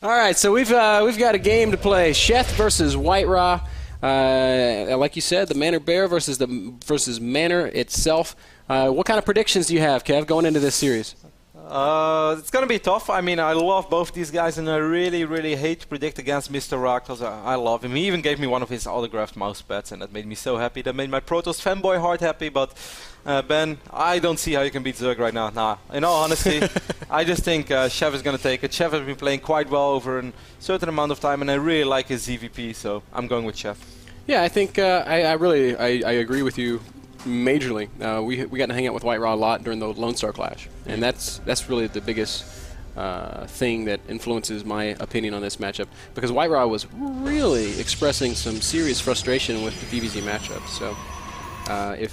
All right, so we've got a game to play. Sheth versus White-Ra. Like you said, the Manor Bear versus Manor itself. What kind of predictions do you have, Kev, going into this series? It's going to be tough. I mean, I love both these guys, and I really, really hate to predict against Mr. Ra, because I love him. He even gave me one of his autographed mouse pads, and that made me so happy. That made my Protoss fanboy heart happy, but Ben, I don't see how you can beat Zerg right now. Nah, in all honesty, I just think Sheth is going to take it. Sheth has been playing quite well over a certain amount of time, and I really like his ZVP, so I'm going with Sheth. Yeah, I think I agree with you majorly. We got to hang out with White-Ra a lot during the Lone Star Clash, and that's really the biggest thing that influences my opinion on this matchup, because White-Ra was really expressing some serious frustration with the BBZ matchup. So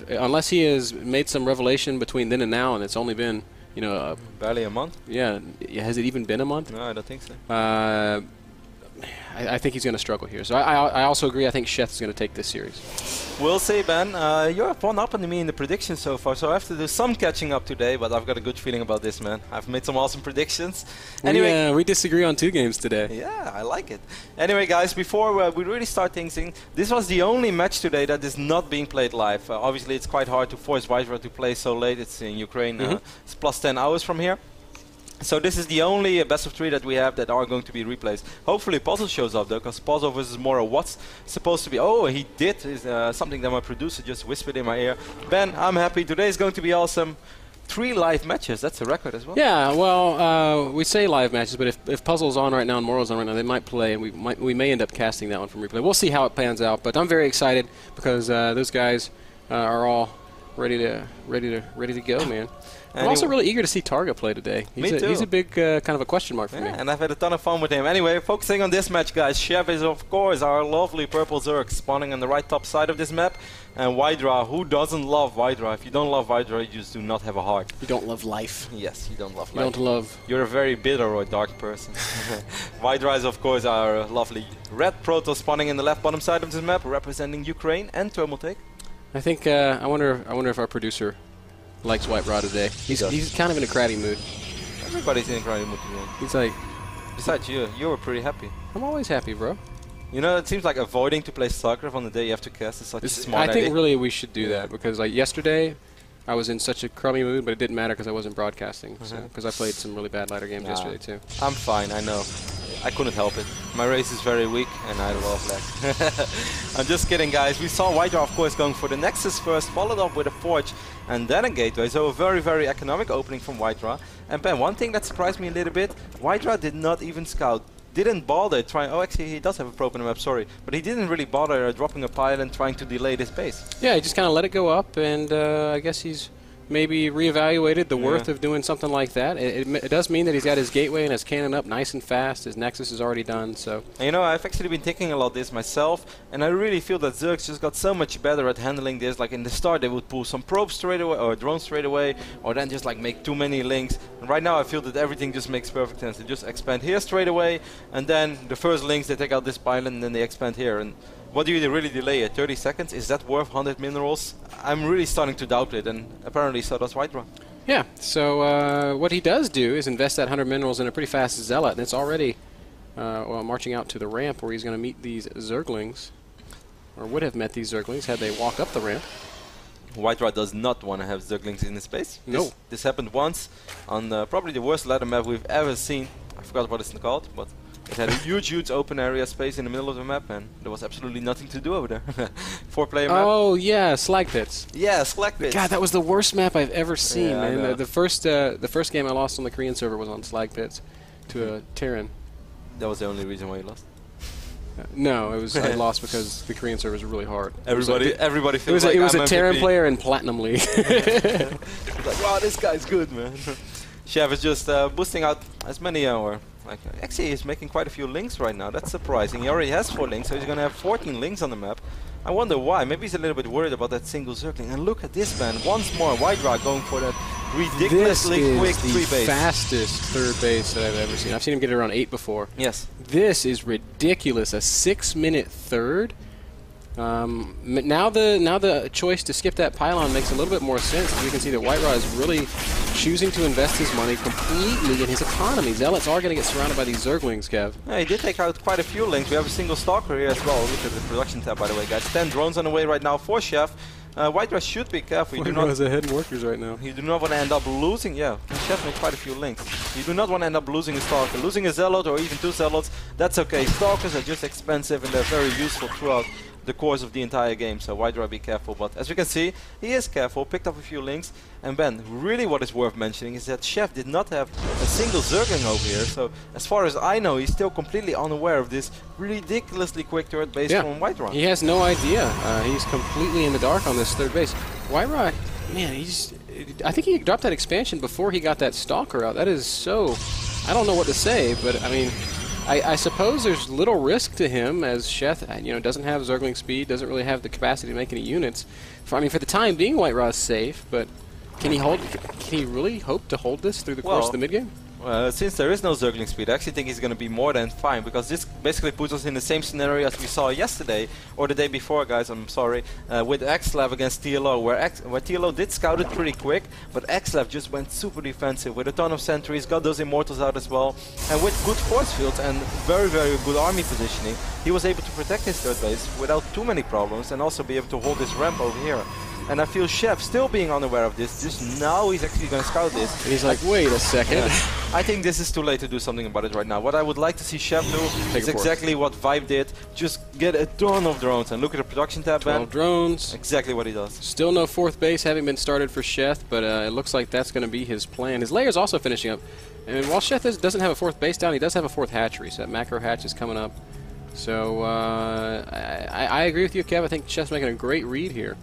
unless he has made some revelation between then and now, and it's only been, you know, barely a month. Yeah, has it even been a month? No, I don't think so. I think he's going to struggle here. So I also agree. I think Sheth is going to take this series. We'll see, Ben. You're one up on me in the predictions so far, so I have to do some catching up today, but I've got a good feeling about this, man. I've made some awesome predictions. Anyway, we disagree on 2 games today. Yeah, I like it. Anyway, guys, before we really start things in, this was the only match today that is not being played live. Obviously, it's quite hard to force White-Ra to play so late. It's in Ukraine. It's plus 10 hours from here. So this is the only best of 3 that we have that are going to be replaced. Hopefully Puzzle shows up though, because Puzzle versus Mora, what's supposed to be... Oh, he did is something that my producer just whispered in my ear. Ben, I'm happy. Today is going to be awesome. 3 live matches. That's a record as well. Yeah, well, we say live matches, but if Puzzle's on right now and Mora's on right now, they might play, and we may end up casting that one from replay. We'll see how it pans out, but I'm very excited because those guys are all ready to go, man. I'm also really eager to see Targa play today. He's a big kind of a question mark for me. And I've had a ton of fun with him. Anyway, focusing on this match, guys. Sheth is, of course, our lovely purple Zerg spawning on the right top side of this map. And White-Ra, who doesn't love White-Ra? If you don't love White-Ra, you just do not have a heart. You don't love life. Yes, you don't love life. You don't love... You're a very bitter or dark person. White-Ra is, of course, our lovely red Protoss spawning in the left bottom side of this map, representing Ukraine and Thermal Take. I think, I wonder if our producer likes White-Ra today. He's kind of in a crabby mood. Everybody's in a crabby mood today. He's like... Besides you were pretty happy. I'm always happy, bro. You know, it seems like avoiding to play Starcraft on the day you have to cast is such a smart idea. I think really we should do that, because like yesterday I was in such a crummy mood, but it didn't matter because I wasn't broadcasting, because I played some really bad ladder games yesterday too. I'm fine, I know. I couldn't help it. My race is very weak and I love lag. I'm just kidding, guys. We saw White-Ra, of course, going for the Nexus first, followed up with a Forge and then a Gateway. So a very, very economic opening from White-Ra. And Ben, one thing that surprised me a little bit, White-Ra did not even scout. Didn't bother trying... Oh, actually, he does have a probe in the map, sorry. But he didn't really bother dropping a pile and trying to delay this base. Yeah, he just kind of let it go up, and I guess he's maybe reevaluated the worth of doing something like that. It does mean that he's got his gateway and his cannon up nice and fast. His Nexus is already done, so... And you know, I've actually been thinking a lot of this myself, and I really feel that Zergs just got so much better at handling this. Like in the start, they would pull some probes straight away, or drones straight away, or then just like make too many links. And right now I feel that everything just makes perfect sense. They just expand here straight away, and then the first links, they take out this pylon, and then they expand here. And what do you really delay at 30 seconds? Is that worth 100 minerals? I'm really starting to doubt it, and apparently so does White-Ra. Yeah, so what he does do is invest that 100 minerals in a pretty fast Zealot, and it's already marching out to the ramp where he's going to meet these Zerglings, or would have met these Zerglings had they walked up the ramp. White-Ra does not want to have Zerglings in his space. No. This happened once on probably the worst ladder map we've ever seen. I forgot what it's called, but... It had a huge open area space in the middle of the map, and there was absolutely nothing to do over there. 4-player map. Oh yeah, Slag Pits. Yeah, Slag Pits. God, that was the worst map I've ever seen, yeah, man. The first game I lost on the Korean server was on Slag Pits to a Terran. That was the only reason why you lost? No, it was I lost because the Korean servers were really hard. Everybody feels like it was I'm a MVP. Terran player in Platinum League. Like, wow, this guy's good, man. Sheth is just boosting out as many actually, he's making quite a few links right now. That's surprising. He already has 4 links, so he's going to have 14 links on the map. I wonder why. Maybe he's a little bit worried about that single Zergling. And look at this, man. Once more, White-Ra going for that ridiculously quick 3 base. This is the fastest 3rd base that I've ever seen. I've seen him get it around 8 before. Yes. This is ridiculous. A 6-minute 3rd? Now the choice to skip that pylon makes a little bit more sense. We can see that White-Ra is really choosing to invest his money completely in his economy. Zealots are going to get surrounded by these Zerglings, Kev. Yeah, he did take out quite a few links. We have a single Stalker here as well. Look at the production tab, by the way, guys. 10 drones on the way right now for Sheth. White-Ra should be careful. You do not has ahead in workers right now. You do not want to end up losing. Yeah, Sheth made quite a few links. You do not want to end up losing a Stalker. Losing a Zealot or even 2 Zealots, that's okay. Stalkers are just expensive and they're very useful throughout the course of the entire game, so White-Ra be careful. But as we can see, he is careful, picked up a few links. And Ben, really what is worth mentioning is that Sheth did not have a single Zergling over here, so as far as I know, he's still completely unaware of this ridiculously quick turret base from White-Ra. He has no idea. He's completely in the dark on this third base. White-Ra, man, I think he dropped that expansion before he got that Stalker out. That is so... I don't know what to say, but I mean... I suppose there's little risk to him as Sheth, doesn't have Zergling speed, doesn't really have the capacity to make any units. For the time being, White-Ra is safe, but can he really hope to hold this through the course of the mid-game? Since there is no Zergling speed, I actually think he's going to be more than fine, because this basically puts us in the same scenario as we saw yesterday, or the day before, guys, I'm sorry, with Xlev against TLO, where TLO did scout it pretty quick, but Xlev just went super defensive with a ton of sentries, got those Immortals out as well, and with good force fields and very, very good army positioning, he was able to protect his third base without too many problems, and also be able to hold this ramp over here. And I feel Sheth still being unaware of this, just now he's actually going to scout this. And he's like, wait a second. Yeah. I think this is too late to do something about it right now. What I would like to see Sheth do is exactly what Vibe did. Just get a ton of drones. And look at the production tab, 12 drones. Exactly what he does. Still no fourth base having been started for Sheth, but it looks like that's going to be his plan. His layer's also finishing up. And while Sheth doesn't have a fourth base down, he does have a fourth hatchery, so that macro hatch is coming up. So I agree with you, Kev. I think Sheth's making a great read here.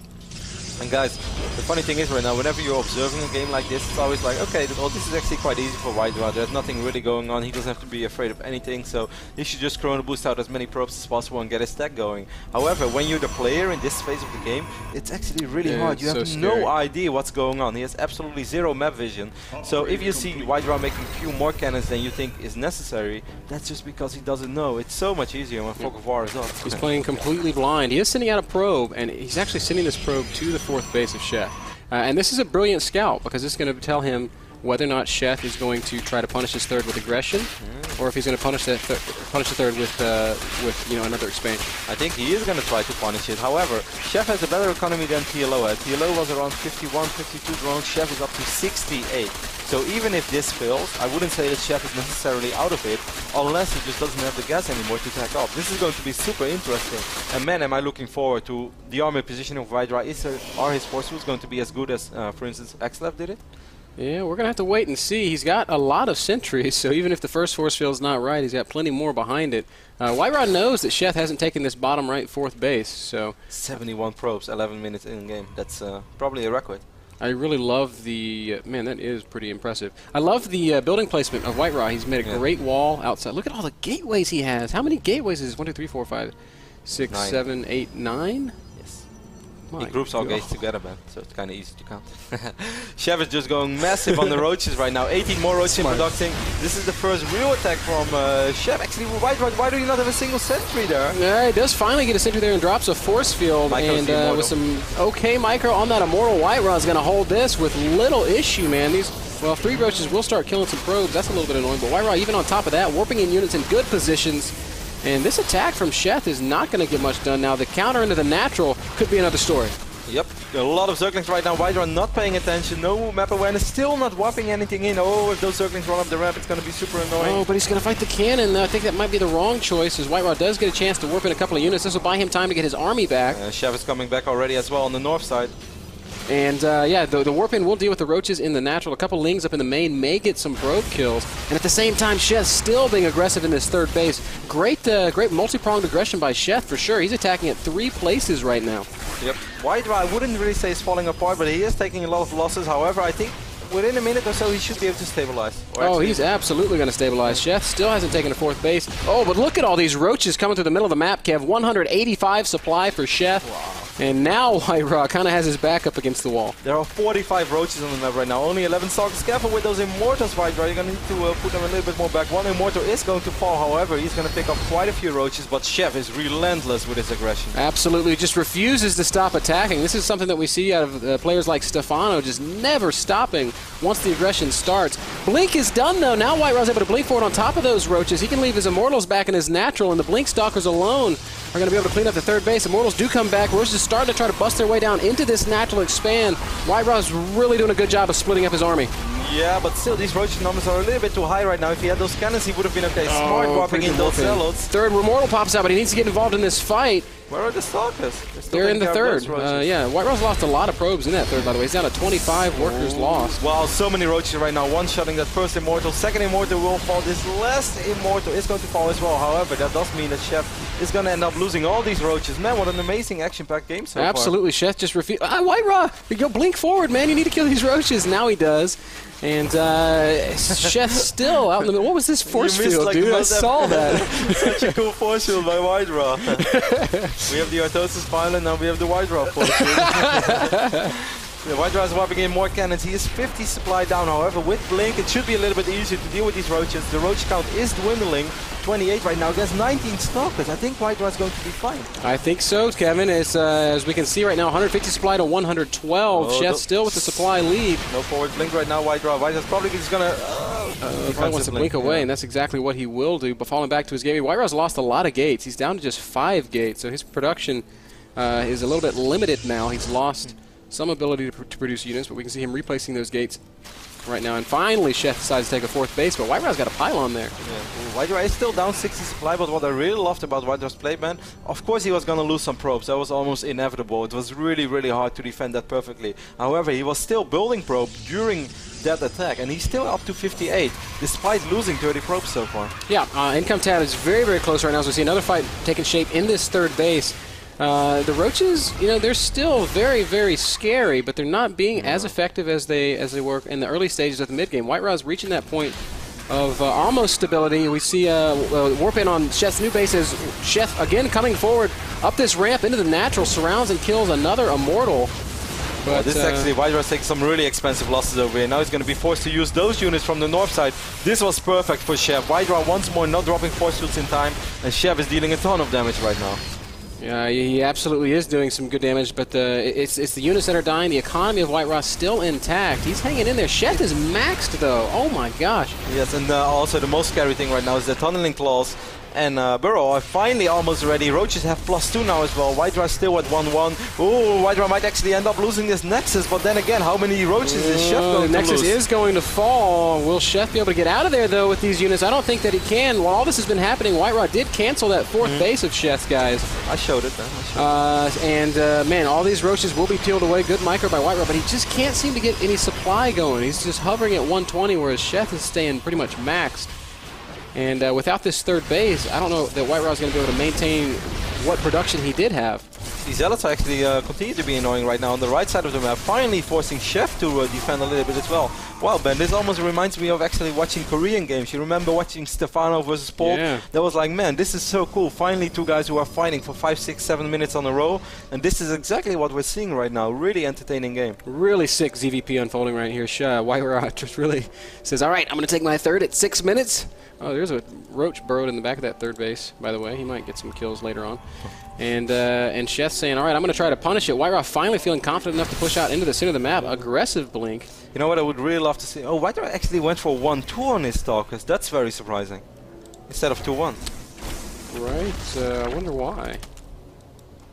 And guys, the funny thing is right now, whenever you're observing a game like this, it's always like, okay, well, this is actually quite easy for White-Ra. There's nothing really going on. He doesn't have to be afraid of anything, so he should just chrono boost out as many probes as possible and get his stack going. However, when you're the player in this phase of the game, it's actually really hard. You have no idea what's going on. He has absolutely zero map vision. So if you see White-Ra making a few more cannons than you think is necessary, that's just because he doesn't know. It's so much easier when Fog of War is up. He's playing completely blind. He is sending out a probe, and he's actually sending this probe to the fourth base of Sheth. And this is a brilliant scout, because it's going to tell him whether or not Sheth is going to try to punish his third with aggression, or if he's going to punish the third with another expansion. I think he is going to try to punish it. However, Sheth has a better economy than TLO had. TLO was around 51, 52 drones. Sheth is up to 68. So even if this fails, I wouldn't say that Sheth is necessarily out of it, unless he just doesn't have the gas anymore to tack off. This is going to be super interesting. And man, am I looking forward to the army positioning of White-Ra. Are his force fields going to be as good as, for instance, Xlev did it? Yeah, we're going to have to wait and see. He's got a lot of sentries, so even if the first force field's not right, he's got plenty more behind it. White-Ra knows that Sheth hasn't taken this bottom right fourth base, so... 71 probes, 11 minutes in game. That's probably a record. I really love the... man, that is pretty impressive. I love the building placement of White-Ra. He's made a great wall outside. Look at all the gateways he has. How many gateways is this? 1, 2, 3, 4, 5, 6, 9. 7, 8, 9? Yes. He groups all gates together, man, so it's kind of easy to count. Sheth is just going massive on the roaches right now. 18 more roaches in production. This is the first real attack from Sheth. Actually, why do you not have a single sentry there? Yeah, he does finally get a sentry there and drops a force field. And with some okay micro on that Immortal, White-Ra is going to hold this with little issue, man. Well, 3 roaches will start killing some probes. That's a little bit annoying. But White-Ra, even on top of that, warping in units in good positions. And this attack from Sheth is not going to get much done now. The counter into the natural could be another story. Yep, a lot of Zerglings right now. White-Ra not paying attention, no map awareness, still not whopping anything in. Oh, if those Zerglings run up the ramp, it's going to be super annoying. Oh, but he's going to fight the cannon. I think that might be the wrong choice, as White-Ra does get a chance to warp in a couple of units. This will buy him time to get his army back. Sheth is coming back already as well on the north side. And yeah, the warp-in will deal with the roaches in the natural. A couple lings up in the main may get some probe kills. And at the same time, Sheth still being aggressive in this third base. Great multi-pronged aggression by Sheth for sure. He's attacking at 3 places right now. Yep. White-Ra, I wouldn't really say is falling apart, but he is taking a lot of losses. However, I think within a minute or so, he should be able to stabilize. Oh, he's absolutely going to stabilize. Sheth still hasn't taken a fourth base. Oh, but look at all these roaches coming through the middle of the map, Kev. 185 supply for Sheth. Wow. And now White-Ra kind of has his back up against the wall. There are 45 roaches on the map right now, only 11 stalkers. Careful with those immortals, White-Ra. You're going to need to put them a little bit more back. One immortal is going to fall, however. He's going to pick up quite a few roaches, but Sheth is relentless with his aggression. Absolutely, just refuses to stop attacking. This is something that we see out of players like Stefano, just never stopping once the aggression starts. Blink is done, though. Now White-Ra's able to blink forward on top of those roaches. He can leave his immortals back in his natural, and the blink stalkers alone are going to be able to clean up the third base. Immortals do come back. Roaches starting to try to bust their way down into this natural expand. White-Ra's really doing a good job of splitting up his army. Yeah, but still, these roach numbers are a little bit too high right now. If he had those cannons, he would have been okay. Smart dropping in those zealots. Third immortal pops out, but he needs to get involved in this fight. Where are the stalkers? They're in the third. Yeah, White-Ra's lost a lot of probes in that third, by the way. He's down to 25 workers lost. Wow, so many roaches right now. One-shotting that first immortal. Second immortal will fall. This last immortal is going to fall as well. However, that does mean that Sheth is going to end up losing all these roaches. Man, what an amazing action-packed game so far. Absolutely. Sheth just refused. White-Ra, go blink forward, man. You need to kill these roaches. Now he does. And Sheth's still out in the middle. What was this force field, dude? I saw that. Such a cool force field by White-Ra. We have the Artosis pilot, now we have the White-Ra force field. Yeah, White-Ra is wiping in more cannons. He is 50 supply down, however, with Blink, it should be a little bit easier to deal with these roaches. The roach count is dwindling. 28 right now against 19 stalkers. I think White-Ra is going to be fine. I think so, Kevin. As we can see right now, 150 supply to 112. Sheth still with the supply lead. No forward blink right now, White-Ra. White-Ra's probably just going to... probably wants to blink away, and that's exactly what he will do. But falling back to his game, White-Ra's lost a lot of gates. He's down to just 5 gates, so his production is a little bit limited now. He's lost some ability to produce units, but we can see him replacing those gates right now. And finally, Sheth decides to take a fourth base, but White-Ra's got a pylon there. Yeah. White-Ra is still down 60 supply, but what I really loved about White-Ra's play, man, of course he was going to lose some probes. That was almost inevitable. It was really, really hard to defend that perfectly. However, he was still building probe during that attack, and he's still up to 58, despite losing 30 probes so far. Yeah, income tab is very, very close right now, so we see another fight taking shape in this third base. The roaches, you know, they're still very, very scary, but they're not being as effective as they were in the early stages of the mid game. White-Ra's reaching that point of almost stability. We see warp in on Sheth's new base as Sheth again coming forward up this ramp into the natural, surrounds and kills another immortal. But this is actually, White-Ra's taking some really expensive losses over here. Now he's going to be forced to use those units from the north side. This was perfect for Sheth. White-Ra once more not dropping force fields in time, and Sheth is dealing a ton of damage right now. Yeah, he absolutely is doing some good damage, but it's the units that are dying. The economy of White-Ra still intact. He's hanging in there. Sheth is maxed, though. Oh, my gosh. Yes, and also the most scary thing right now is the tunneling claws. And Burrow are finally almost ready. Roaches have +2 now as well. White-Ra still at 1-1. Oh, White-Ra might actually end up losing this Nexus, but then again, how many roaches is Sheth going to lose? Nexus is going to fall. Will Sheth be able to get out of there, though, with these units? I don't think that he can. While all this has been happening, White-Ra did cancel that fourth base of Sheth, guys. I showed it, man. Man, all these roaches will be peeled away. Good micro by White-Ra, but he just can't seem to get any supply going. He's just hovering at 120, whereas Sheth is staying pretty much maxed. And without this third base, I don't know that White-Ra is going to be able to maintain what production he did have. These zealots actually continue to be annoying right now on the right side of the map, finally forcing Sheth to defend a little bit as well. Wow, Ben, this almost reminds me of actually watching Korean games. You remember watching Stefano versus Paul? Yeah. That was like, man, this is so cool. Finally, two guys who are fighting for 5, 6, 7 minutes on a row. And this is exactly what we're seeing right now. Really entertaining game. Really sick ZVP unfolding right here. White-Ra just really says, all right, I'm going to take my third at 6 minutes. Oh, there's a roach burrowed in the back of that third base, by the way. He might get some kills later on. And Sheth saying, all right, I'm going to try to punish it. White-Ra finally feeling confident enough to push out into the center of the map. Aggressive blink. You know what I would really love to see? Oh, White-Ra actually went for 1-2 on his Stalkers. That's very surprising. Instead of 2-1. Right. I wonder why.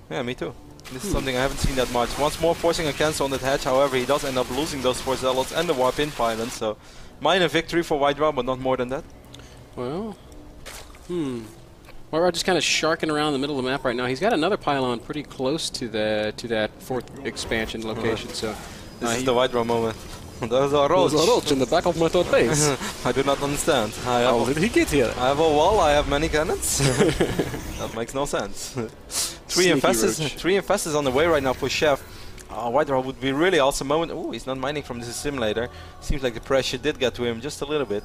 Yeah, me too. This is something I haven't seen that much. Once more forcing a cancel on that hatch. However, he does end up losing those 4 zealots and the warp-in pylon. So, minor victory for White-Ra, but not more than that. Well, White-Ra just kind of sharking around in the middle of the map right now. He's got another pylon pretty close to that fourth expansion location. So this is the White-Ra moment. There's a roach. There's a roach in the back of my third base. I do not understand. How did he get here? I have a wall, I have many cannons. That makes no sense. 3 infestors on the way right now for Sheth. White-Ra would be really awesome moment. Oh, he's not mining from this simulator. Seems like the pressure did get to him just a little bit.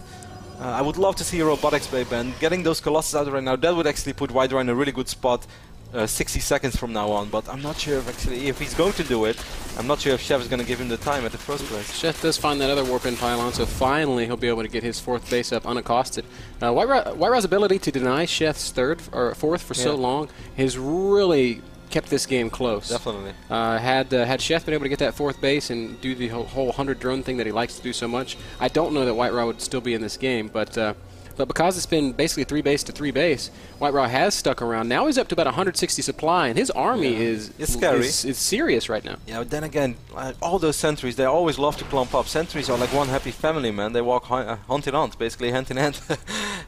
I would love to see a robotics play, Ben. Getting those Colossus out right now, that would actually put White-Ra in a really good spot. 60 seconds from now on, but I'm not sure if he's going to do it. I'm not sure if Sheth is going to give him the time at the first place. Sheth does find that other warp-in pylon, so finally he'll be able to get his 4th base up unaccosted. White-Ra's ability to deny Sheth's 4th for so long has really kept this game close. Definitely. Had Sheth been able to get that 4th base and do the whole 100 drone thing that he likes to do so much, I don't know that White-Ra would still be in this game, but because it's been basically 3 base to 3 base, White-Ra has stuck around. Now he's up to about 160 supply, and his army is scary. Is serious right now. Yeah, but then again, all those sentries, they always love to clump up. Sentries are like one happy family, man. They walk hand in hand, basically hand in hand.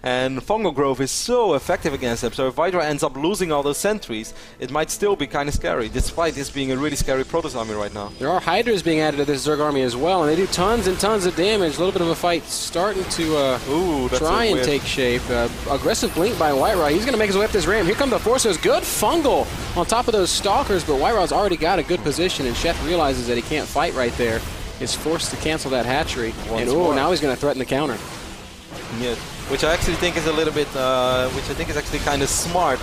And Fungal Grove is so effective against them, so if White-Ra ends up losing all those sentries, it might still be kind of scary, despite this being a really scary Protoss army right now. There are Hydras being added to this Zerg army as well, and they do tons and tons of damage. A little bit of a fight starting to try and take shape. Aggressive blink by White-Ra. He's going to make his way up this ramp. Here come the Forcers. Good Fungal on top of those Stalkers, but White-Ra's already got a good position, and Sheth realizes that he can't fight right there. Is forced to cancel that hatchery. And now he's going to threaten the counter. Yeah, which I actually think is a little bit, which I think is actually kind of smart.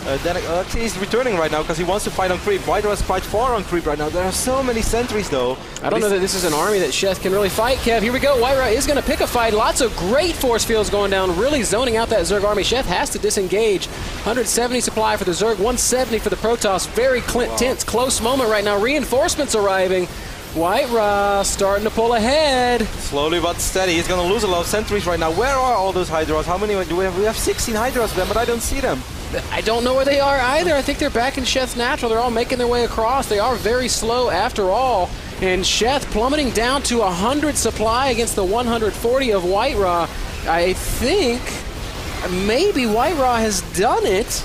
Actually, he's returning right now because he wants to fight on creep. White-Ra's quite far on creep right now. There are so many sentries, though. I don't know that this is an army that Sheth can really fight, Kev. Here we go. White-Ra is going to pick a fight. Lots of great force fields going down, really zoning out that Zerg army. Sheth has to disengage. 170 supply for the Zerg, 170 for the Protoss. Very tense, close moment right now. Reinforcements arriving. White-Ra starting to pull ahead. Slowly but steady. He's going to lose a lot of sentries right now. Where are all those Hydras? How many do we have? We have 16 Hydras then, but I don't see them. I don't know where they are either. I think they're back in Sheth's natural. They're all making their way across. They are very slow after all. And Sheth plummeting down to 100 supply against the 140 of White-Ra. I think maybe White-Ra has done it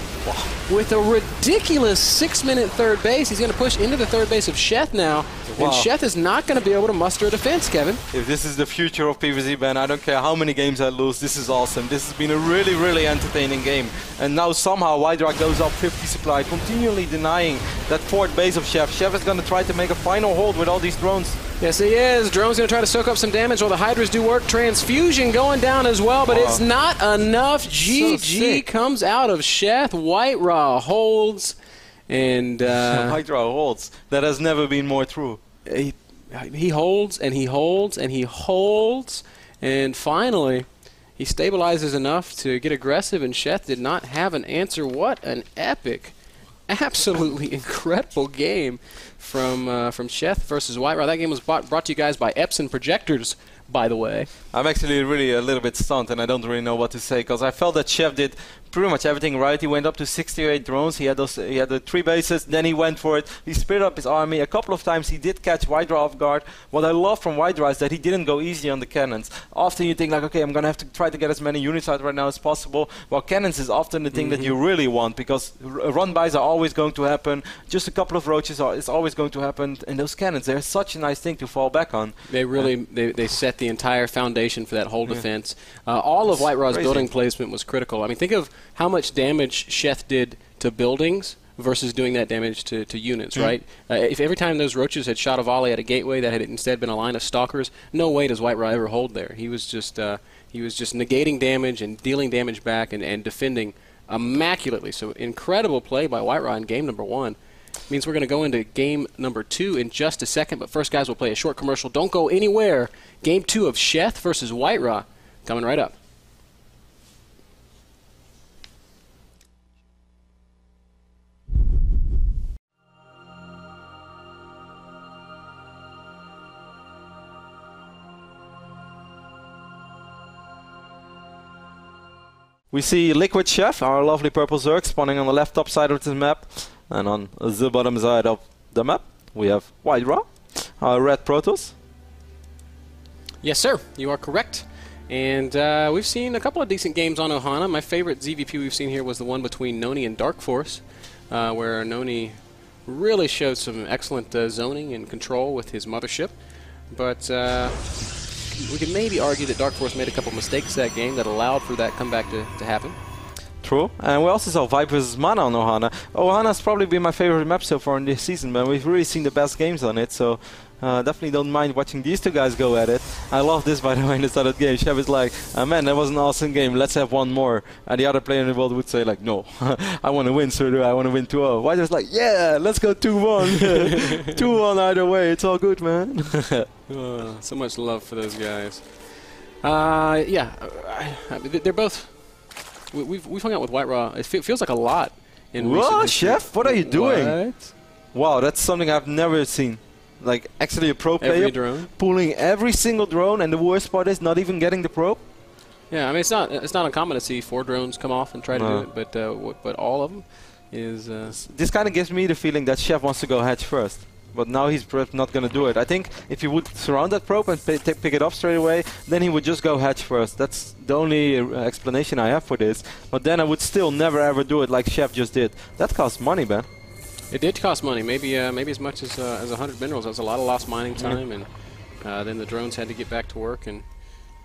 with a ridiculous 6-minute 3rd base. He's going to push into the 3rd base of Sheth now. And Sheth is not going to be able to muster a defense, Kevin. If this is the future of PvZ, Ben, I don't care how many games I lose. This is awesome. This has been a really, really entertaining game. And now somehow White-Ra goes up 50 supply, continually denying that 4th base of Sheth. Sheth is going to try to make a final hold with all these drones. Yes, he is. Drone's going to try to soak up some damage while the Hydras do work. Transfusion going down as well, but it's not enough. GG comes out of Sheth. White-Ra holds. And White-Ra holds. That has never been more true. He holds and he holds and he holds, and finally he stabilizes enough to get aggressive, and Sheth did not have an answer. What an epic, absolutely incredible game from Sheth versus White-Ra. That game was brought to you guys by Epson Projectors, by the way. I'm actually really a little bit stunned, and I don't really know what to say, because I felt that Sheth did pretty much everything right. He went up to 68 drones. He had the 3 bases. Then he went for it. He split up his army. A couple of times he did catch White-Ra off guard. What I love from White-Ra is that he didn't go easy on the cannons. Often you think like, okay, I'm gonna have to try to get as many units out right now as possible. Well, cannons is often the thing that you really want, because run-bys are always going to happen. Just a couple of roaches is always going to happen. And those cannons, they're such a nice thing to fall back on. They really they set the entire foundation for that whole defense. All of White-Ra's building placement was critical. I mean, think of how much damage Sheth did to buildings versus doing that damage to units, right? If every time those roaches had shot a volley at a gateway that had instead been a line of stalkers, no way does White-Ra ever hold there. He was just negating damage and dealing damage back and defending immaculately. So incredible play by White-Ra in game number 1. Means we're going to go into game number 2 in just a second, but first, guys, we'll play a short commercial. Don't go anywhere. Game 2 of Sheth versus White-Ra coming right up. We see LiquidSheth, our lovely purple Zerg, spawning on the left top side of the map. And on the bottom side of the map, we have White-Ra, our red Protoss. Yes, sir. You are correct. And we've seen a couple of decent games on Ohana. My favorite ZVP we've seen here was the one between Noni and Dark Force, where Noni really showed some excellent zoning and control with his mothership. But we could maybe argue that Dark Force made a couple mistakes that game that allowed for that comeback to happen. True. And we also saw Vibe vs Mana on Ohana. Ohana's probably been my favorite map so far in this season, but we've really seen the best games on it, so Definitely don't mind watching these two guys go at it. I love this, by the way, in the start of the game. Sheth is like, man, that was an awesome game, let's have one more. And the other player in the world would say like, no, I want to win, sir, I want to win 2-0. White-Ra's like, yeah, let's go 2-1. 2-1 either way, it's all good, man. So much love for those guys. They're both... We've hung out with White-Ra. It feels like a lot. Whoa, Sheth, what are you doing? What? Wow, that's something I've never seen. Like, actually a pro player pulling every single drone, and the worst part is not even getting the probe. Yeah, I mean, it's not uncommon to see 4 drones come off and try to do it, but all of them is... This kind of gives me the feeling that Sheth wants to go hedge first. But now he's perhaps not going to do it. I think if he would surround that probe and pick it up straight away, then he would just go hedge first. That's the only explanation I have for this. But then I would still never ever do it like Sheth just did. That costs money, man. It did cost money. Maybe as much as 100 minerals. That's a lot of lost mining time, and then the drones had to get back to work and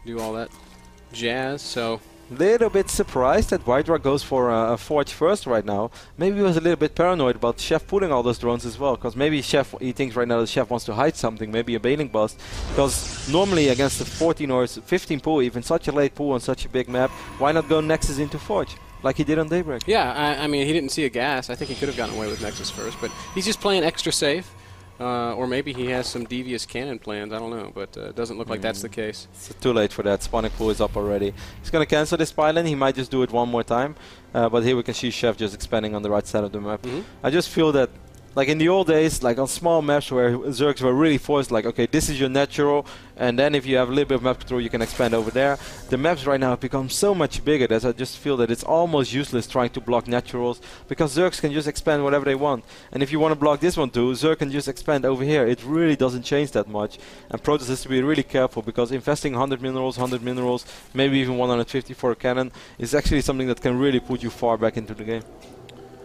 do all that jazz. So. Little bit surprised that White-Ra goes for a forge first right now. Maybe he was a little bit paranoid about Sheth pulling all those drones as well, because maybe he thinks right now that Sheth wants to hide something, maybe a bailing bust, because normally against a 14 or 15 pool, even such a late pool on such a big map, why not go Nexus into forge like he did on Daybreak? Yeah, I mean, he didn't see a gas. I think he could have gotten away with Nexus first, but he's just playing extra safe. Or maybe he has some devious cannon plans, I don't know, but it doesn't look like that's the case. It's too late for that. Spawning pool is up already. He's going to cancel this pylon. He might just do it one more time. But here we can see Sheth just expanding on the right side of the map. I just feel that, like in the old days, like on small maps where Zergs were really forced, like, okay, this is your natural, and then if you have a little bit of map control, you can expand over there. The maps right now have become so much bigger that I just feel that it's almost useless trying to block naturals, because Zergs can just expand whatever they want. And if you want to block this one too, Zerg can just expand over here. It really doesn't change that much. And Protoss has to be really careful, because investing 100 minerals, maybe even 150 for a cannon, is actually something that can really put you far back into the game.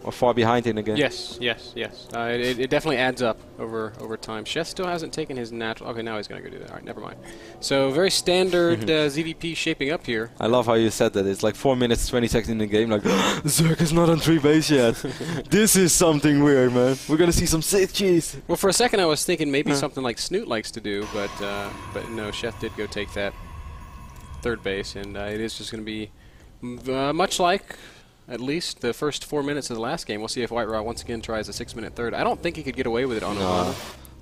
Or far behind in the game. Yes. It definitely adds up over time. Sheth still hasn't taken his natural... Okay, now he's going to go do that. All right, never mind. So, very standard ZVP shaping up here. I love how you said that. It's like 4 minutes, 20 seconds in the game. Like, Zerg is not on 3 base yet. This is something weird, man. We're going to see some sick cheese. Well, for a second I was thinking maybe something like Snoot likes to do, but no, Sheth did go take that 3rd base, and it is just going to be much like... At least the first 4 minutes of the last game. We'll see if White-Ra once again tries a 6-minute 3rd. I don't think he could get away with it on a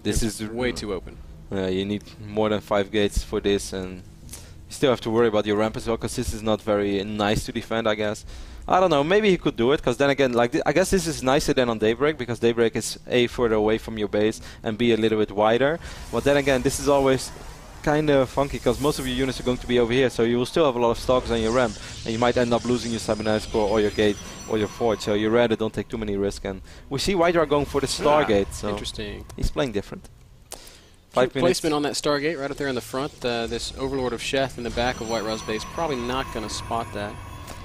This is way too open. You need more than 5 gates for this, and you still have to worry about your ramp as well, because this is not very nice to defend, I guess. I don't know, maybe he could do it, because then again, like I guess this is nicer than on Daybreak, because Daybreak is A, further away from your base, and B, a little bit wider. But then again, this is always kind of funky, because most of your units are going to be over here, so you will still have a lot of stalkers on your ramp, and you might end up losing your cybernetics core or your gate or your forge, so you rather don't take too many risks. And we see White-Ra going for the Stargate, so interesting. He's playing different. 5 minutes. Placement on that Stargate right up there in the front. This Overlord of Sheth in the back of White-Ra's base, probably not going to spot that.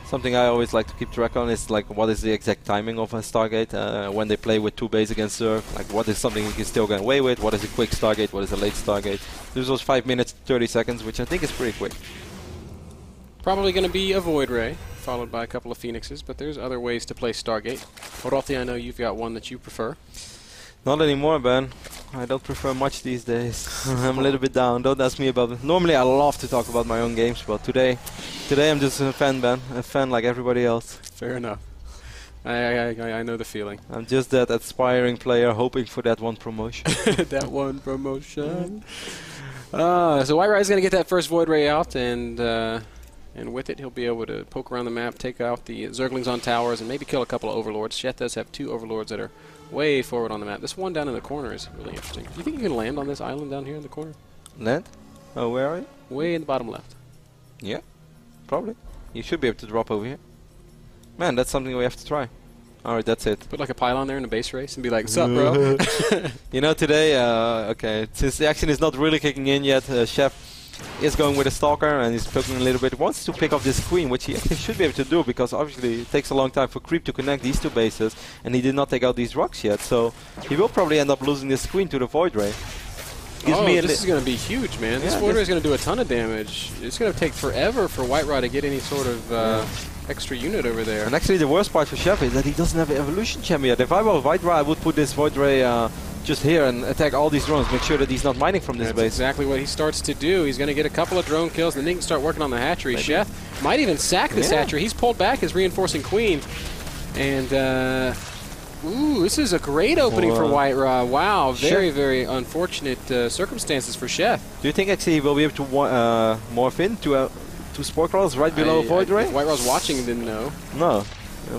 Something I always like to keep track on is like what is the exact timing of a Stargate when they play with 2 base against Zerg. Like what is something you can still get away with, what is a quick Stargate, what is a late Stargate. This was 5 minutes 30 seconds, which I think is pretty quick. Probably going to be a Void Ray, followed by a couple of Phoenixes, but there's other ways to play Stargate. Orothi, I know you've got one that you prefer. Not anymore, Ben. I don't prefer much these days. I'm a little bit down. Don't ask me about it. Normally I love to talk about my own games, but today I'm just a fan, Ben. A fan like everybody else. Fair enough. I know the feeling. I'm just that aspiring player hoping for that one promotion. That one promotion. So White-Ra is going to get that first Void Ray out, and with it he'll be able to poke around the map, take out the Zerglings on towers, and maybe kill a couple of Overlords. Sheth does have 2 Overlords that are way forward on the map. This one down in the corner is really interesting. Do you think you can land on this island down here in the corner? Land? Oh, where are you? Way in the bottom left. Yeah, probably. You should be able to drop over here. Man, that's something we have to try. Alright, that's it. Put like a pylon there in a base race and be like, sup, bro? You know, today, okay, since the action is not really kicking in yet, Sheth is going with a Stalker and he's poking a little bit. Wants to pick up this Queen, which he actually should be able to do, because obviously it takes a long time for Creep to connect these 2 bases, and he did not take out these rocks yet, so he will probably end up losing this Queen to the Void Ray. This is going to be huge, man. This Void Ray is going to do a ton of damage. It's going to take forever for White-Ra to get any sort of extra unit over there. And actually the worst part for Sheth is that he doesn't have an evolution chamber yet. If I were White-Ra, I would put this Void Ray just here and attack all these drones. Make sure that he's not mining from this That's base. exactly what he starts to do. He's going to get a couple of drone kills, and then he can start working on the hatchery. Sheth might even sack this hatchery. He's pulled back his reinforcing queen. And, ooh, this is a great opening for White-Ra. Wow, very, very unfortunate circumstances for Sheth. Do you think actually he will be able to morph in to Spore Crawlers right below Void Ray? If White-Ra's watching, then no. No.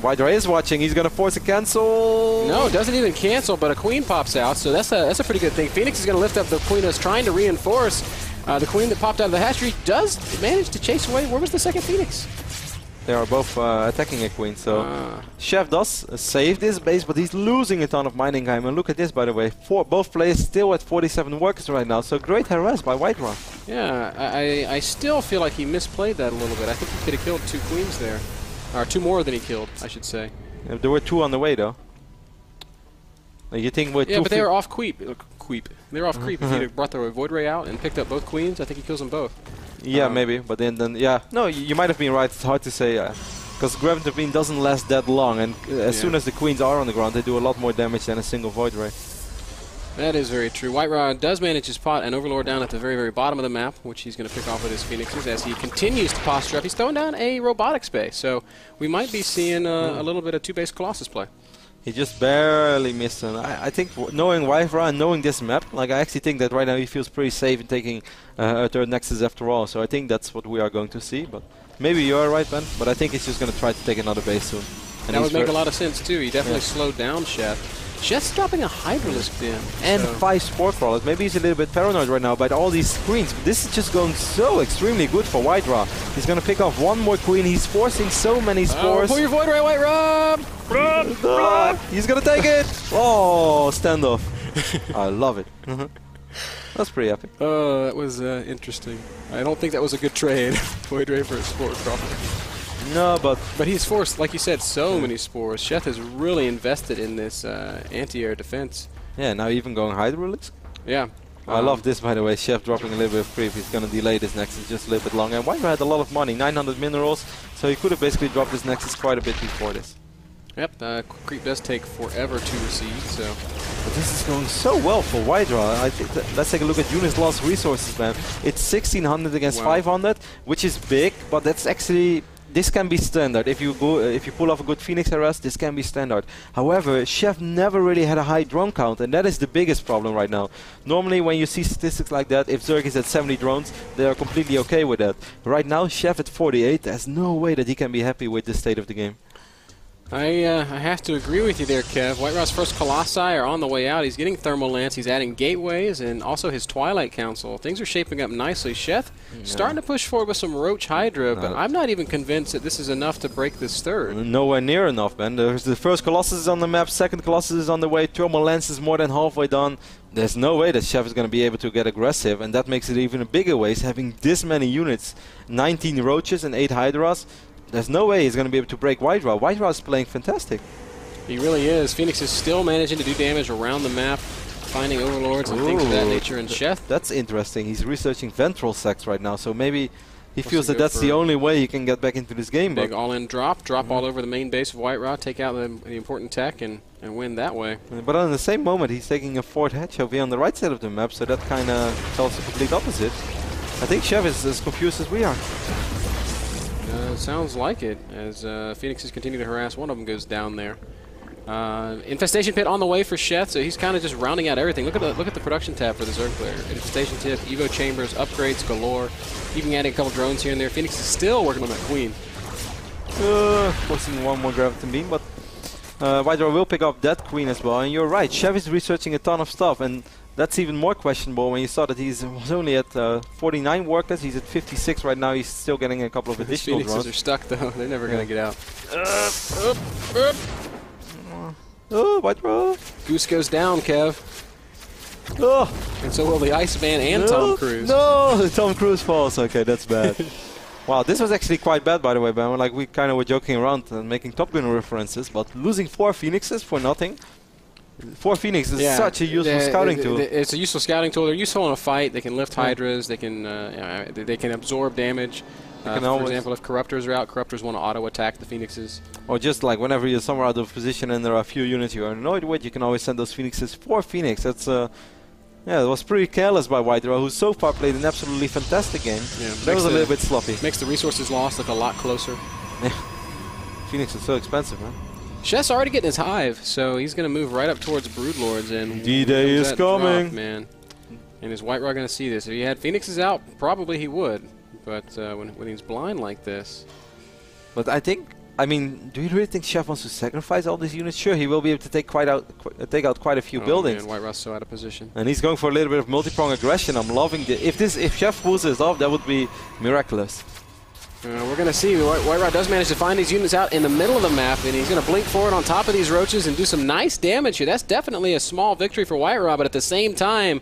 White Ray is watching. He's going to force a cancel. No, doesn't even cancel, but a queen pops out, so that's a pretty good thing. Phoenix is going to lift up the queen that's trying to reinforce. The queen that popped out of the hatchery does manage to chase away. Where was the second Phoenix? They are both attacking a queen, so Sheth does save this base, but he's losing a ton of mining time. And look at this, by the way. Both players still at 47 workers right now, so great harass by White-Ra. Yeah, I still feel like he misplayed that a little bit. I think he could have killed 2 queens there. Or 2 more than he killed, I should say. Yeah, there were 2 on the way, though. You think with 2? Yeah, but they were off creep. They were off creep. If he had brought the Void Ray out and picked up both queens, I think he kills them both. Yeah, maybe. But then yeah. No, you might have been right. It's hard to say. Because Gravity Beam doesn't last that long. And as soon as the queens are on the ground, they do a lot more damage than a single Void Ray. That is very true. White-Ra does manage to spot an Overlord down at the very, very bottom of the map, which he's going to pick off with his Phoenixes as he continues to posture up. He's throwing down a robotics base, so we might be seeing a little bit of 2-base Colossus play. He just barely missed. And I think knowing White-Ra and knowing this map, like I actually think that right now he feels pretty safe in taking a third Nexus after all. So I think that's what we are going to see. But maybe you are right, Ben. But I think he's just going to try to take another base soon. And that would make a lot of sense too. He definitely slowed down Sheth. Sheth's dropping a Hydralisk in. And 5 Spore Crawlers. Maybe he's a little bit paranoid right now by all these screens. But this is just going so extremely good for White-Ra. He's going to pick off 1 more queen. He's forcing so many spores. Pull your Void Ray, White-Ra! He's going to take it! Oh, standoff. I love it. That's pretty epic. That was interesting. I don't think that was a good trade. Void Ray for a Spore Crawler. No, but he's forced, like you said, so many spores. Sheth has really invested in this anti-air defense. Yeah, now even going Hydralisk. Yeah. I love this, by the way. Sheth dropping a little bit of creep. He's going to delay this Nexus just a little bit longer. And White-Ra had a lot of money, 900 minerals, so he could have basically dropped this Nexus quite a bit before this. Yep, creep does take forever to receive, so... But this is going so well for White-Ra. I think let's take a look at units lost resources, man. It's 1600 against 500, which is big, but that's actually... This can be standard. If you pull off a good Phoenix harass, this can be standard. However, Sheth never really had a high drone count, and that is the biggest problem right now. Normally, when you see statistics like that, if Zerg is at 70 drones, they are completely okay with that. Right now, Sheth at 48, there's no way that he can be happy with the state of the game. I have to agree with you there, Kev. White-Ra's first Colossi are on the way out. He's getting Thermal Lance, he's adding Gateways, and also his Twilight Council. Things are shaping up nicely. Sheth starting to push forward with some Roach Hydra, but I'm not even convinced that this is enough to break this third. Nowhere near enough, man. There's the first Colossus on the map, second Colossus is on the way, Thermal Lance is more than halfway done. There's no way that Sheth is going to be able to get aggressive, and that makes it even a bigger waste, having this many units. 19 Roaches and 8 Hydras. There's no way he's going to be able to break White-Ra. White-Ra is playing fantastic. He really is. Phoenix is still managing to do damage around the map, finding Overlords and things of that nature. And Sheth... That's interesting. He's researching Ventral Sex right now, so maybe he feels that that's the only way he can get back into this game. Big all-in drop all over the main base of White-Ra, take out the important tech and win that way. But on the same moment, he's taking a 4th hatch over here on the right side of the map, so that kind of tells the complete opposite. I think Sheth is as confused as we are. Sounds like it, as Phoenixes continue to harass. One of them goes down there. Infestation Pit on the way for Sheth, so he's kind of just rounding out everything. Look at the production tab for the Zerg player. Infestation Tip, Evo Chambers, upgrades galore, even adding a couple drones here and there. Phoenix is still working on that Queen. Forcing 1 more Gravity Beam, but White-Ra will pick up that Queen as well. And you're right, Sheth is researching a ton of stuff, and that's even more questionable when you saw that he was only at 49 workers. He's at 56 right now. He's still getting a couple of additional drones. Phoenixes are stuck though. They're never going to get out. Oh, White-Ra. Goose goes down, Kev. Oh. And so will the Iceman and Tom Cruise. No, Tom Cruise falls. Okay, that's bad. Wow, this was actually quite bad, by the way, Ben. Like, we kind of were joking around and making Top Gun references, but losing 4 Phoenixes for nothing. 4 Phoenix is such a useful scouting tool. It's a useful scouting tool. They're useful in a fight. They can lift Hydras. They can absorb damage. For example, if Corruptors are out, Corruptors want to auto-attack the Phoenixes. Or just like whenever you're somewhere out of position and there are a few units you're annoyed with, you can always send those Phoenixes for Phoenix. That's yeah, it was pretty careless by White-Ra, who so far played an absolutely fantastic game. Yeah, that was a little bit sloppy. Makes the resources lost look a lot closer. Yeah. Phoenix is so expensive, man. Sheth's already getting his hive, so he's going to move right up towards Broodlords, and D-Day is coming, drop, man. And is White-Ra going to see this? If he had Phoenixes out, probably he would. But when he's blind like this, but I mean, do you really think Sheth wants to sacrifice all these units? Sure, he will be able to take out quite a few buildings. Man, White-Ra's so out of position, and he's going for a little bit of multi-prong aggression. I'm loving it. If Sheth pulls this off, that would be miraculous. We're going to see. White-Ra does manage to find these units out in the middle of the map, and he's going to blink forward on top of these roaches and do some nice damage here. That's definitely a small victory for White-Ra, but at the same time,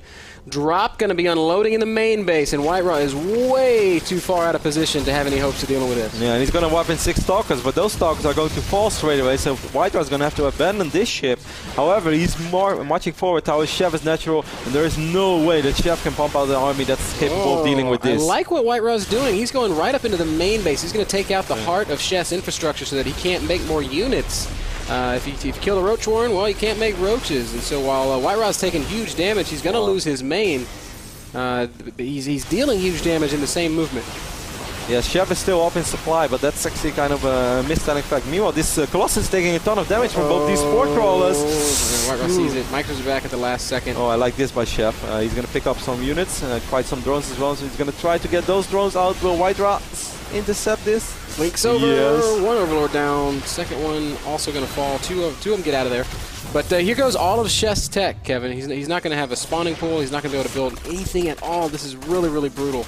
Drop going to be unloading in the main base, and White-Ra is way too far out of position to have any hopes of dealing with this. Yeah, and he's going to wipe in 6 Stalkers, but those Stalkers are going to fall straight away, so White-Ra is going to have to abandon this ship. However, he's marching forward towards Sheth is natural, and there is no way that Sheth can pump out an army that's capable of dealing with this. I like what White-Ra is doing. He's going right up into the main base. He's going to take out the heart of Sheth's infrastructure so that he can't make more units. If you kill the Roach Warren, well, you can't make roaches. And so while White-Ra's taking huge damage, he's going to lose his main. He's dealing huge damage in the same movement. Yeah, Sheth is still up in supply, but that's actually kind of a mistelling fact. Meanwhile, this Colossus is taking a ton of damage from both these Spore Crawlers. White-Ra sees it. Micros are back at the last second. Oh, I like this by Sheth. He's going to pick up some units, quite some drones as well, so he's going to try to get those drones out. Will White-Ra intercept this? Links over, yes. One Overlord down, second one also going to fall. Two of them get out of there. But here goes all of Sheth's tech, Kevin. He's not going to have a spawning pool. He's not going to be able to build anything at all. This is really, really brutal.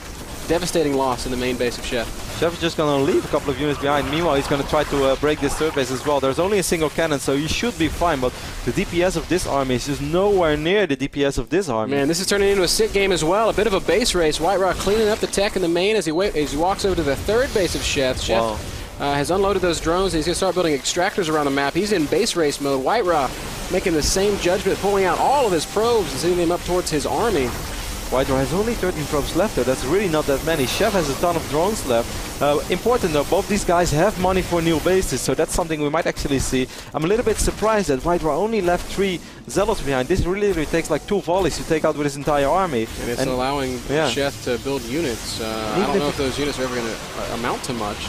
Devastating loss in the main base of Sheth. Sheth is just going to leave a couple of units behind. Meanwhile, he's going to try to break this third base as well. There's only a single cannon, so he should be fine. But the DPS of this army is just nowhere near the DPS of this army. Man, this is turning into a sick game as well. A bit of a base race. White-Ra cleaning up the tech in the main as he walks over to the third base of Sheth. Sheth has unloaded those drones, and he's going to start building extractors around the map. He's in base race mode. White-Ra making the same judgment, pulling out all of his probes and sending them up towards his army. White-Ra has only 13 probes left though. That's really not that many. Sheth has a ton of drones left. Important though, both these guys have money for new bases, so that's something we might actually see. I'm a little bit surprised that White-Ra only left 3 Zealots behind. This really takes like 2 volleys to take out with his entire army. And it's allowing Sheth to build units. I don't know if those units are ever going to amount to much.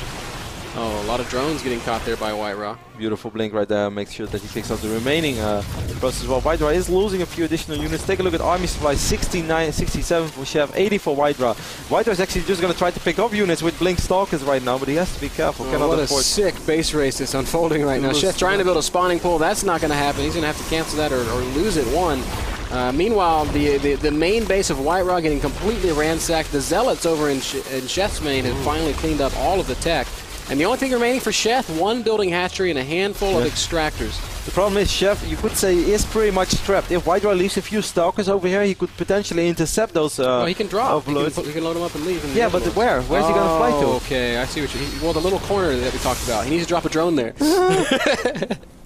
Oh, a lot of drones getting caught there by White-Ra. Beautiful blink right there. Makes sure that he picks up the remaining process as well. White-Ra is losing a few additional units. Take a look at army supply. 69, 67 for Sheth, 80 for White-Ra. White-Ra is actually just going to try to pick up units with blink stalkers right now, but he has to be careful. What a sick base race that's unfolding right now. Sheth trying to build a spawning pool. That's not going to happen. He's going to have to cancel that or lose it one. Meanwhile, the main base of White-Ra getting completely ransacked. The Zealots over in Sheth's main have finally cleaned up all of the tech. And the only thing remaining for Sheth, 1 building hatchery and a handful of extractors. The problem is Sheth, you could say, is pretty much trapped. If White-Ra leaves a few stalkers over here, he could potentially intercept those he can drop. He can load them up and leave. Yeah, but where? Where's he going to fly to? Okay, I see what you mean. Well, the little corner that we talked about. He needs to drop a drone there.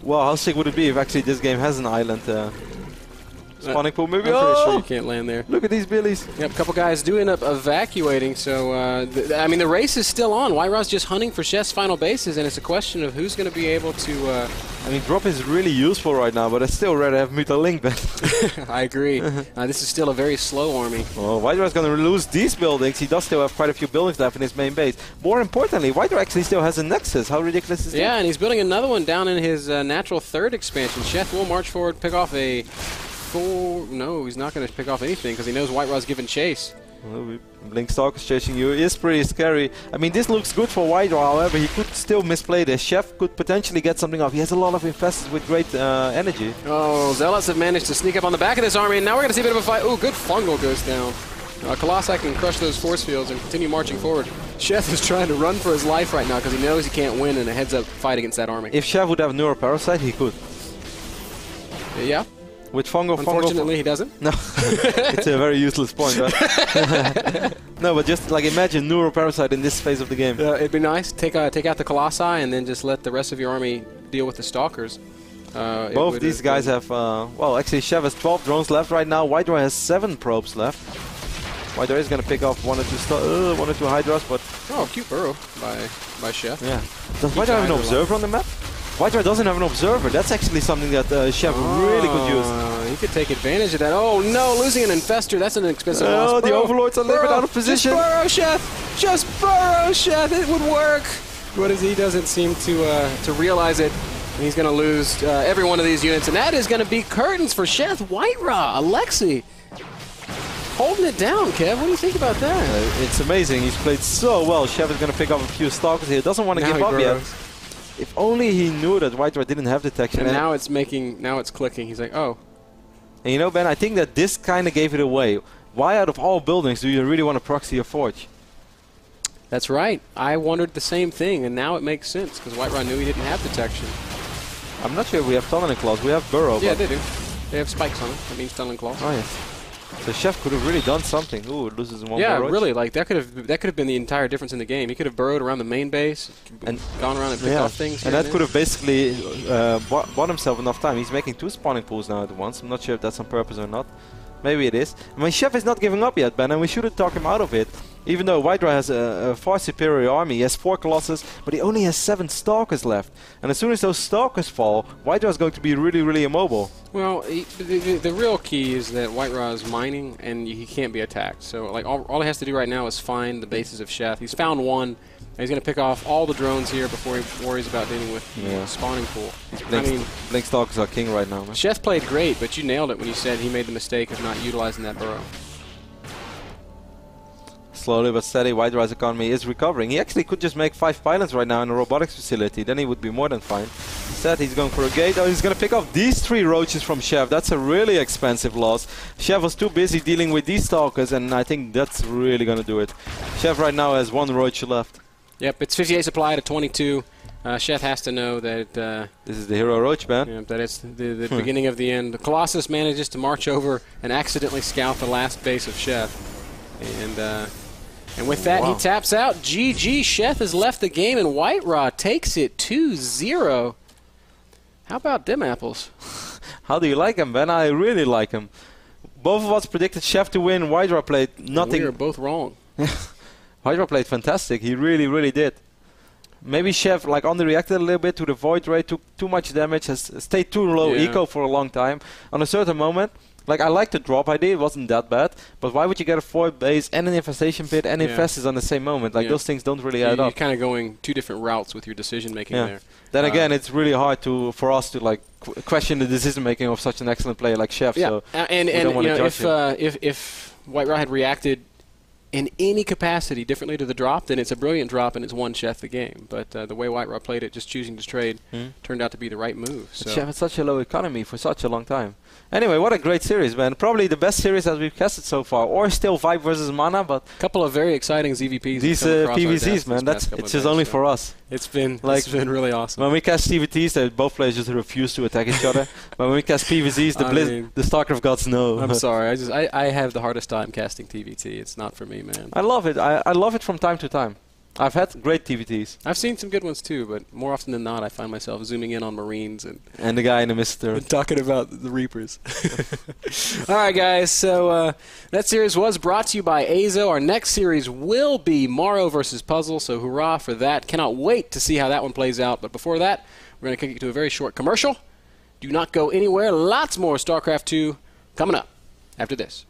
Well, how sick would it be if actually this game has an island spawning pool? Maybe. I'm pretty sure you can't land there. Look at these billies. Yep, a couple guys do end up evacuating, so I mean the race is still on. White-Ra's just hunting for Sheth's final bases, and it's a question of who's going to be able to. I mean, drop is really useful right now, but I'd still rather have Muta Link than. I agree. This is still a very slow army. Well, White-Ra's going to lose these buildings. He does still have quite a few buildings left in his main base. More importantly, White-Ra actually still has a Nexus. How ridiculous is that? Yeah, and he's building another one down in his natural third expansion. Sheth will march forward, pick off a. No, he's not going to pick off anything because he knows White-Ra's giving chase. Well, Blink Stalkers chasing you is pretty scary. I mean, this looks good for White-Ra, however, he could still misplay this. Sheth could potentially get something off. He has a lot of infestors with great energy. Oh, Zealots have managed to sneak up on the back of this army, and now we're going to see a bit of a fight. Oh, good fungal goes down. Colossi can crush those force fields and continue marching forward. Sheth is trying to run for his life right now because he knows he can't win in a heads-up fight against that army. If Sheth would have Neuroparasite, he could. Yeah. With fungal, unfortunately, he doesn't. No, it's a very useless point. Right? No, but just like imagine Neuroparasite in this phase of the game. It'd be nice. Take out the Colossi and then just let the rest of your army deal with the Stalkers. Both these guys have, well, actually Sheth has 12 drones left right now. White-Ra has 7 probes left. White-Ra is going to pick off one or two Hydras, but Oh, cute burrow by Sheth. Yeah. Does White-Ra have an observer on the map? White-Ra doesn't have an observer. That's actually something that Sheth really could use. He could take advantage of that. Oh no, losing an infestor. That's an expensive loss. Oh, the overlords are a little bit out of position. Just burrow, Sheth. Just burrow, Sheth. It would work. What is he doesn't seem to realize it. And he's going to lose every one of these units, and that is going to be curtains for Sheth. White-Ra, Alexi, holding it down, Kev. What do you think about that? It's amazing. He's played so well. Sheth is going to pick up a few stalkers here. Doesn't want to give up yet. If only he knew that White-Ra didn't have detection. And now it's clicking. He's like, oh. And you know, Ben, I think that this kind of gave it away. Why out of all buildings do you really want to proxy a forge? That's right. I wondered the same thing, and now it makes sense because White-Ra knew he didn't have detection. I'm not sure if we have tunneling claws. We have burrow. Yeah, they do. They have spikes on them. That means tunneling claws. Oh yes. So Sheth could have really done something. Ooh, it loses one. Yeah, really. Like that could have been the entire difference in the game. He could have burrowed around the main base and gone around and picked off things. And that could have basically bought himself enough time. He's making 2 spawning pools now at once. I'm not sure if that's on purpose or not. Maybe it is. I mean, Sheth is not giving up yet, Ben, and we shouldn't talk him out of it. Even though White-Ra has a far superior army, he has 4 Colossus, but he only has 7 Stalkers left. And as soon as those Stalkers fall, White-Ra is going to be really, really immobile. Well, the real key is that White-Ra is mining, and he can't be attacked. So, like, all he has to do right now is find the bases of Sheth. He's found one, and he's going to pick off all the drones here before he worries about dealing with the spawning pool. Blink Stalkers are king right now, man. Sheth played great, but you nailed it when you said he made the mistake of not utilizing that burrow. Slowly but steady, White-Ra's economy is recovering. He actually could just make 5 pylons right now in a robotics facility. Then he would be more than fine. Instead, he's going for a gate. Oh, he's going to pick off these 3 roaches from Sheth. That's a really expensive loss. Sheth was too busy dealing with these stalkers, and I think that's really going to do it. Sheth right now has 1 roach left. Yep, it's 58 supply to 22. Sheth has to know that this is the hero roach, man. Yeah, that it's the beginning of the end. The Colossus manages to march over and accidentally scout the last base of Sheth. And with that, he taps out. GG, Sheth has left the game, and White-Ra takes it 2-0. How about them apples? How do you like him, Ben? I really like him. Both of us predicted Sheth to win. White-Ra played nothing. We were both wrong. White-Ra played fantastic. He really, really did. Maybe Sheth like underreacted a little bit to the void ray, took too much damage, has stayed too low eco for a long time. On a certain moment, like I liked the drop idea, it wasn't that bad, but why would you get a void base and an infestation pit and infestors on the same moment? Like those things don't really add up. You're kind of going 2 different routes with your decision making there. Then again, it's really hard for us to like question the decision making of such an excellent player like Sheth. Yeah, so and you know, if White-Ra had reacted in any capacity differently to the drop, then it's a brilliant drop and it's won Sheth the game. But the way White-Ra played it, just choosing to trade, turned out to be the right move. So. Sheth had such a low economy for such a long time. Anyway, what a great series, man. Probably the best series that we've casted so far. Or still Vibe versus Mana, but... a couple of very exciting ZVPs. These PVZs, man, it's just only for us. It's been really awesome. When we cast CVTs, both players just refuse to attack each other. But when we cast PVZs, the Starcraft gods know. I'm sorry. I have the hardest time casting TVT. It's not for me, man. I love it. I love it from time to time. I've had great TVTs. I've seen some good ones too, but more often than not, I find myself zooming in on Marines and the guy in the Mister talking about the Reapers. All right, guys. So that series was brought to you by Azo. Our next series will be Morrow versus Puzzle. So hurrah for that! Cannot wait to see how that one plays out. But before that, we're going to kick you to a very short commercial. Do not go anywhere. Lots more StarCraft II coming up after this.